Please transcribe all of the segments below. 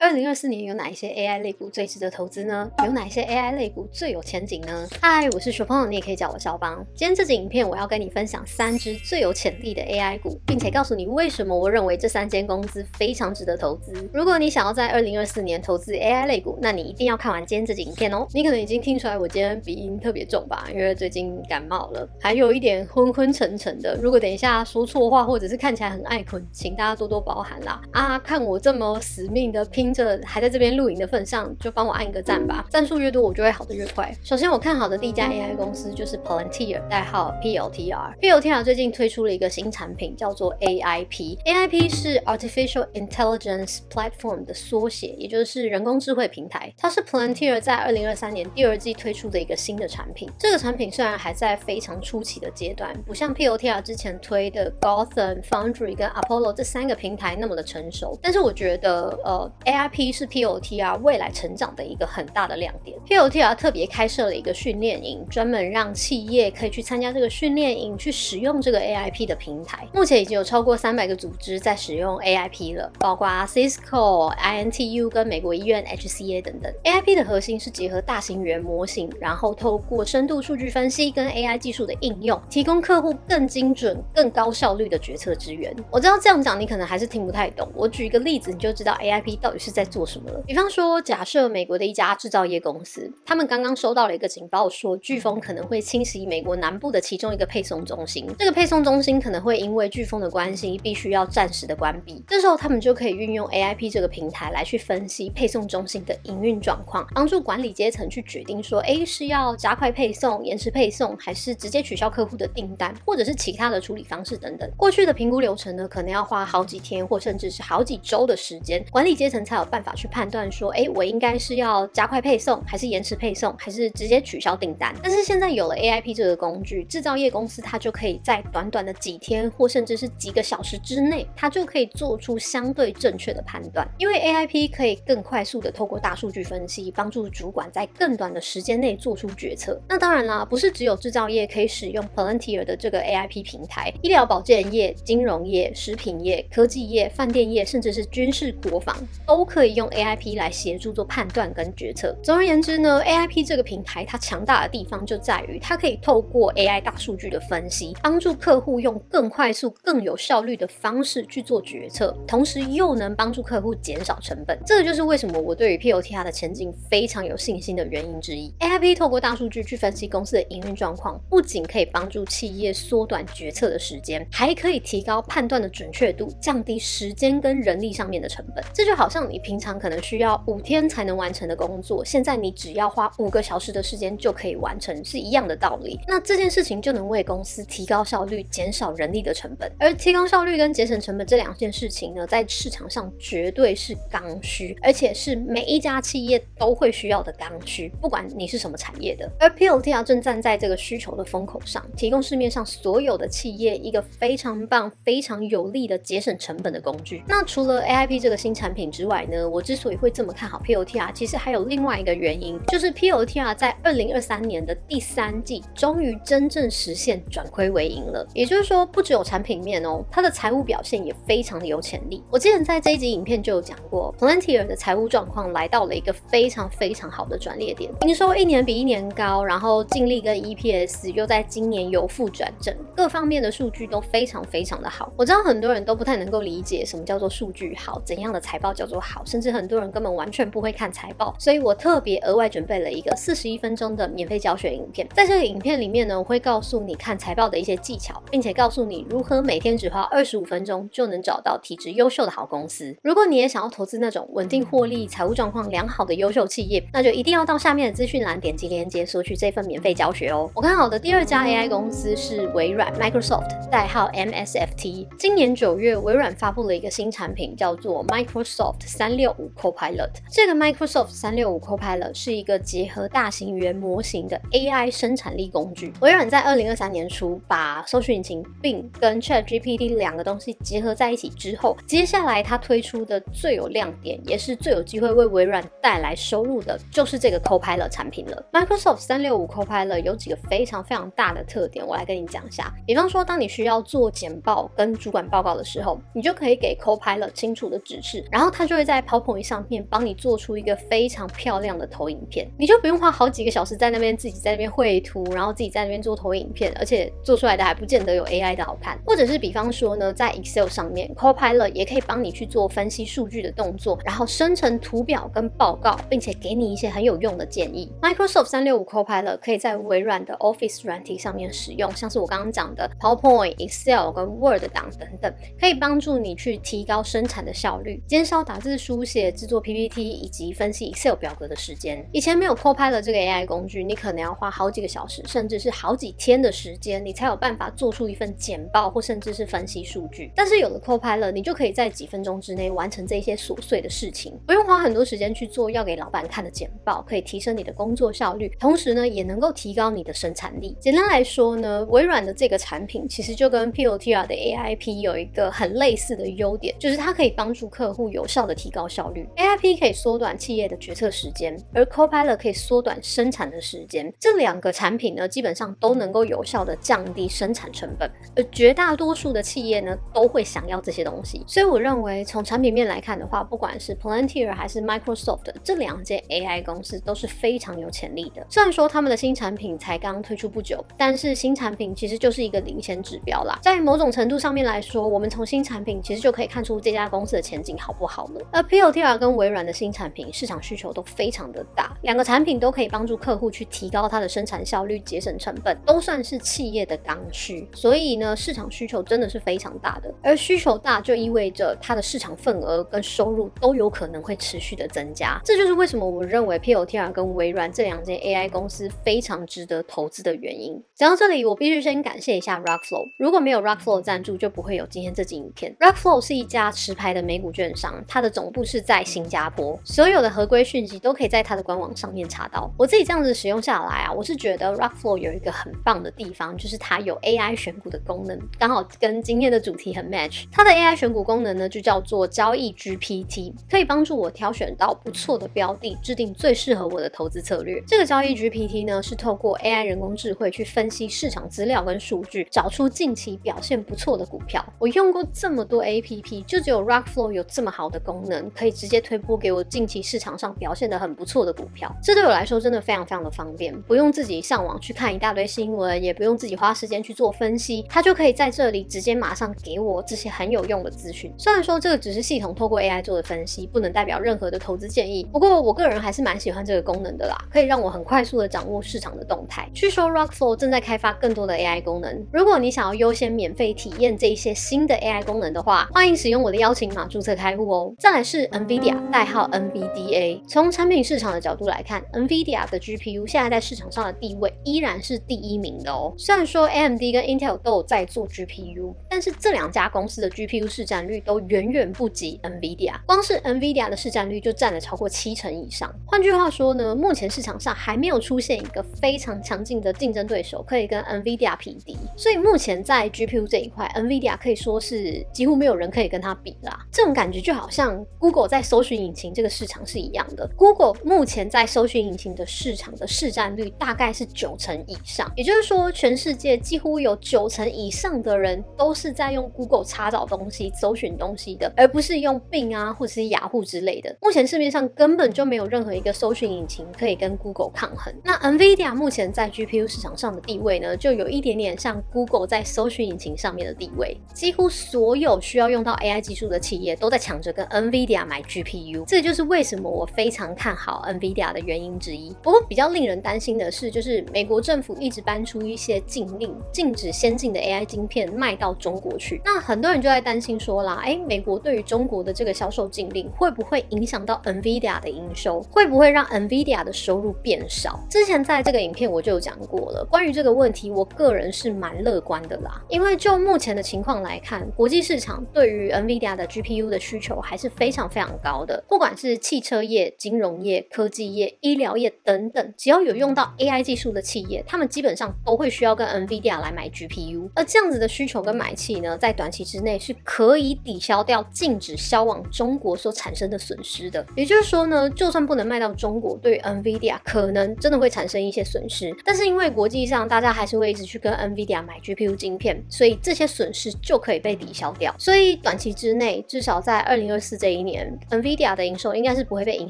2024年有哪一些 AI 类股最值得投资呢？有哪一些 AI 类股最有前景呢？嗨，我是小朋友，你也可以叫我肖邦。今天这集影片我要跟你分享3只最有潜力的 AI 股，并且告诉你为什么我认为这3间公司非常值得投资。如果你想要在2024年投资 AI 类股，那你一定要看完今天这集影片哦。你可能已经听出来我今天鼻音特别重吧，因为最近感冒了，还有一点昏昏沉沉的。如果等一下说错话，或者是看起来很爱困，请大家多多包涵啦。看我这么死命的拼着还在这边录影的份上，就帮我按一个赞吧，赞数越多我就会好的越快。首先我看好的第一家 AI 公司就是 Palantir， 代号 PLTR。PLTR 最近推出了一个新产品，叫做 AIP。AIP 是 Artificial Intelligence Platform 的缩写，也就是人工智慧平台。它是 Palantir 在2023年第2季推出的一个新的产品。这个产品虽然还在非常初期的阶段，不像 PLTR 之前推的 Gotham、Foundry 跟 Apollo 这3个平台那么的成熟，但是我觉得AIP 是 PLTR 未来成长的一个很大的亮点。PLTR 特别开设了一个训练营，专门让企业可以去参加这个训练营，去使用这个 AIP 的平台。目前已经有超过300个组织在使用 AIP 了，包括 Cisco、INTU 跟美国医院 HCA 等等。AIP 的核心是结合大型语言模型，然后透过深度数据分析跟 AI 技术的应用，提供客户更精准、更高效率的决策支援。我知道这样讲你可能还是听不太懂，我举一个例子你就知道 AIP 到底是在做什么了。比方说，假设美国的一家制造业公司，他们刚刚收到了一个警报，说飓风可能会侵袭美国南部的其中一个配送中心，这个配送中心可能会因为飓风的关系必须要暂时的关闭。这时候他们就可以运用 AIP 这个平台来去分析配送中心的营运状况，帮助管理阶层去决定说是要加快配送、延迟配送，还是直接取消客户的订单，或者是其他的处理方式等等。过去的评估流程呢，可能要花好几天或甚至是好几周的时间，管理阶层才有办法去判断说我应该是要加快配送，还是延迟配送，还是直接取消订单。但是现在有了 AIP 这个工具，制造业公司它就可以在短短的几天或甚至是几个小时之内，它就可以做出相对正确的判断。因为 AIP 可以更快速的透过大数据分析，帮助主管在更短的时间内做出决策。那当然啦，不是只有制造业可以使用 Palantir 的这个 AIP 平台，医疗保健业、金融业、食品业、科技业、饭店业，甚至是军事国防，都可以用 AIP 来协助做判断跟决策。总而言之呢， AIP 这个平台它强大的地方就在于它可以透过 AI 大数据的分析，帮助客户用更快速、更有效率的方式去做决策，同时又能帮助客户减少成本。这个就是为什么我对于 PLTR 的前景非常有信心的原因之一。AIP 透过大数据去分析公司的营运状况，不仅可以帮助企业缩短决策的时间，还可以提高判断的准确度，降低时间跟人力上面的成本。这就好像你平常可能需要5天才能完成的工作，现在你只要花5个小时的时间就可以完成，是一样的道理。那这件事情就能为公司提高效率，减少人力的成本。而提高效率跟节省成本这2件事情呢，在市场上绝对是刚需，而且是每一家企业都会需要的刚需，不管你是什么产业的。而 PLTR 正站在这个需求的风口上，提供市面上所有的企业一个非常棒、非常有力的节省成本的工具。那除了 AIP 这个新产品之外呢，我之所以会这么看好 PLTR， 其实还有另外一个原因，就是 PLTR 在2023年的第3季终于真正实现转亏为盈了。也就是说，不只有产品面哦，它的财务表现也非常的有潜力。我之前在这一集影片就有讲过， Palantir 的财务状况来到了一个非常非常好的转捩点，营收1年比1年高，然后净利跟 EPS 又在今年由负转正，各方面的数据都非常非常的好。我知道很多人都不太能够理解什么叫做数据好，怎样的财报叫做好，甚至很多人根本完全不会看财报，所以我特别额外准备了一个41分钟的免费教学影片。在这个影片里面呢，我会告诉你看财报的一些技巧，并且告诉你如何每天只花25分钟就能找到体质优秀的好公司。如果你也想要投资那种稳定获利、财务状况良好的优秀企业，那就一定要到下面的资讯栏点击连结索取这份免费教学哦。我看好的第2家 AI 公司是微软 Microsoft， 代号 MSFT。今年9月，微软发布了一个新产品，叫做 Microsoft 365 Copilot。这个 Microsoft 365 Copilot 是一个结合大型语言模型的 AI 生产力工具。微软在2023年初把搜寻引擎 Bing 跟 ChatGPT 2个东西结合在一起之后，接下来它推出的最有亮点，也是最有机会为微软带来收入的，就是这个 Copilot 产品了。Microsoft 365 Copilot 有几个非常非常大的特点，我来跟你讲一下。比方说，当你需要做简报跟主管报告的时候，你就可以给 Copilot 清楚的指示，然后它就会在在 PowerPoint 上面帮你做出一个非常漂亮的投影片，你就不用花好几个小时在那边自己在那边绘图，然后自己在那边做投影片，而且做出来的还不见得有 AI 的好看。或者是比方说呢，在 Excel 上面 Copilot 也可以帮你去做分析数据的动作，然后生成图表跟报告，并且给你一些很有用的建议。Microsoft 365 Copilot 可以在微软的 Office 软体上面使用，像是我刚刚讲的 PowerPoint、Excel 跟 Word 档等等，可以帮助你去提高生产的效率，减少打字书写、制作 PPT 以及分析 Excel 表格的时间。以前没有 Copilot 这个 AI 工具，你可能要花好几个小时，甚至是好几天的时间，你才有办法做出一份简报或甚至是分析数据。但是有了 Copilot， 你就可以在几分钟之内完成这些琐碎的事情，不用花很多时间去做要给老板看的简报，可以提升你的工作效率，同时呢也能够提高你的生产力。简单来说呢，微软的这个产品其实就跟 POTR 的 AIP 有一个很类似的优点，就是它可以帮助客户有效的提高效率。 AIP 可以缩短企业的决策时间，而 Copilot 可以缩短生产的时间。这两个产品呢基本上都能够有效的降低生产成本，而绝大多数的企业呢都会想要这些东西。所以我认为从产品面来看的话，不管是 Palantir 还是 Microsoft 这两间 AI 公司都是非常有潜力的。虽然说他们的新产品才刚推出不久，但是新产品其实就是一个领先指标啦。在某种程度上面来说，我们从新产品其实就可以看出这家公司的前景好不好了。而 POTR 跟微软的新产品市场需求都非常的大，两个产品都可以帮助客户去提高它的生产效率、节省成本，都算是企业的刚需。所以呢，市场需求真的是非常大的，而需求大就意味着它的市场份额跟收入都有可能会持续的增加。这就是为什么我认为 POTR 跟微软这两间 AI 公司非常值得投资的原因。讲到这里，我必须先感谢一下 Rockflow， 如果没有 Rockflow 赞助，就不会有今天这集影片。Rockflow 是一家持牌的美股券商，它的总部是在新加坡，所有的合规讯息都可以在它的官网上面查到。我自己这样子使用下来啊，我是觉得 Rockflow 有一个很棒的地方，就是它有 AI 选股的功能，刚好跟今天的主题很 match。它的 AI 选股功能呢，就叫做交易 GPT， 可以帮助我挑选到不错的标的，制定最适合我的投资策略。这个交易 GPT 呢，是透过 AI 人工智慧去分析市场资料跟数据，找出近期表现不错的股票。我用过这么多 APP， 就只有 Rockflow 有这么好的功能，可以直接推播给我近期市场上表现得很不错的股票。这对我来说真的非常非常的方便，不用自己上网去看一大堆新闻，也不用自己花时间去做分析，它就可以在这里直接马上给我这些很有用的资讯。虽然说这个只是系统透过 AI 做的分析，不能代表任何的投资建议，不过我个人还是蛮喜欢这个功能的啦，可以让我很快速的掌握市场的动态。据说 Rockflow 正在开发更多的 AI 功能，如果你想要优先免费体验这一些新的 AI 功能的话，欢迎使用我的邀请码注册开户哦。再来是 NVIDIA， 代号 NVDA。从产品市场的角度来看， NVIDIA 的 GPU 现在在市场上的地位依然是第一名的哦。虽然说 AMD 跟 Intel 都有在做 GPU， 但是这两家公司的 GPU 市占率都远远不及 NVIDIA， 光是 NVIDIA 的市占率就占了超过70%以上。换句话说呢，目前市场上还没有出现一个非常强劲的竞争对手可以跟 NVIDIA 匹敌，所以目前在 GPU 这一块 NVIDIA 可以说是几乎没有人可以跟它比啦。这种感觉就好像 Google 在搜寻引擎这个市场是一样的， Google 目前在搜寻引擎的市场的市占率大概是90%以上，也就是说全世界几乎有90%以上的人都是在用 Google 查找东西、搜寻东西的，而不是用 Bing 啊或者是雅虎之类的。目前市面上根本就没有任何一个搜寻引擎可以跟 Google 抗衡。那 NVIDIA 目前在 GPU 市场上的地位呢，就有一点点像 Google 在搜寻引擎上面的地位，几乎所有需要用到 AI 技术的企业都在抢着跟 NVIDIA 买 GPU， 这就是为什么我非常看好 NVIDIA 的原因之一。不过比较令人担心的是，就是美国政府一直搬出一些禁令，禁止先进的 AI 晶片卖到中国去。那很多人就在担心说啦，美国对于中国的这个销售禁令会不会影响到 NVIDIA 的营收，会不会让 NVIDIA 的收入变少？之前在这个影片我就有讲过了，关于这个问题我个人是蛮乐观的啦，因为就目前的情况来看，国际市场对于 NVIDIA 的 GPU 的需求还是非常非常高的，不管是汽车业、金融业、科技业、医疗业等等，只要有用到 AI 技术的企业，他们基本上都会需要跟 NVIDIA 来买 GPU， 而这样子的需求跟买气呢，在短期之内是可以抵消掉禁止销往中国所产生的损失的。也就是说呢，就算不能卖到中国，对于 NVIDIA 可能真的会产生一些损失，但是因为国际上大家还是会一直去跟 NVIDIA 买 GPU 晶片，所以这些损失就可以被抵消掉。所以短期之内，至少在2024这一年 NVIDIA 的营收应该是不会被影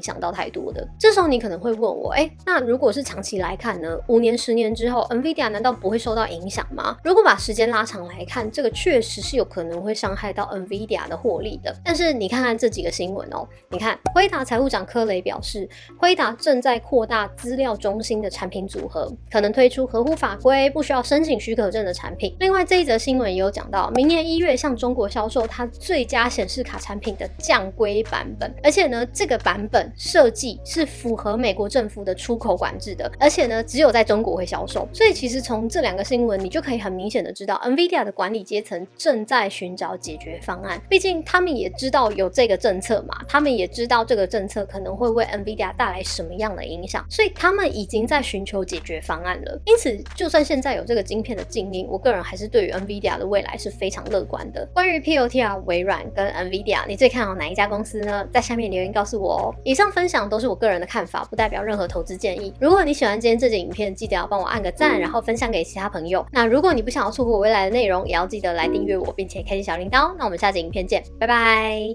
响到太多的。这时候你可能会问我，那如果是长期来看呢？5年、10年之后 NVIDIA 难道不会受到影响吗？如果把时间拉长来看，这个确实是有可能会伤害到 NVIDIA 的获利的。但是你看看这几个新闻哦，你看辉达财务长柯雷表示，辉达正在扩大资料中心的产品组合，可能推出合乎法规、不需要申请许可证的产品。另外这一则新闻也有讲到，明年1月向中国销售它最佳显示卡产品的降规版本，而且呢，这个版本设计是符合美国政府的出口管制的，而且呢，只有在中国会销售。所以其实从这2个新闻，你就可以很明显的知道 NVIDIA 的管理阶层正在寻找解决方案。毕竟他们也知道有这个政策嘛，他们也知道这个政策可能会为 NVIDIA 带来什么样的影响，所以他们已经在寻求解决方案了。因此，就算现在有这个晶片的禁令，我个人还是对于 NVIDIA 的未来是非常乐观的。关于 POTR、微软跟 NVIDIA， 你最看好哪一家公司呢？在下面留言告诉我哦。以上分享都是我个人的看法，不代表任何投资建议。如果你喜欢今天这集影片，记得要帮我按个赞，然后分享给其他朋友。那如果你不想要错过我未来的内容，也要记得来订阅我，并且开启小铃铛。那我们下集影片见，拜拜。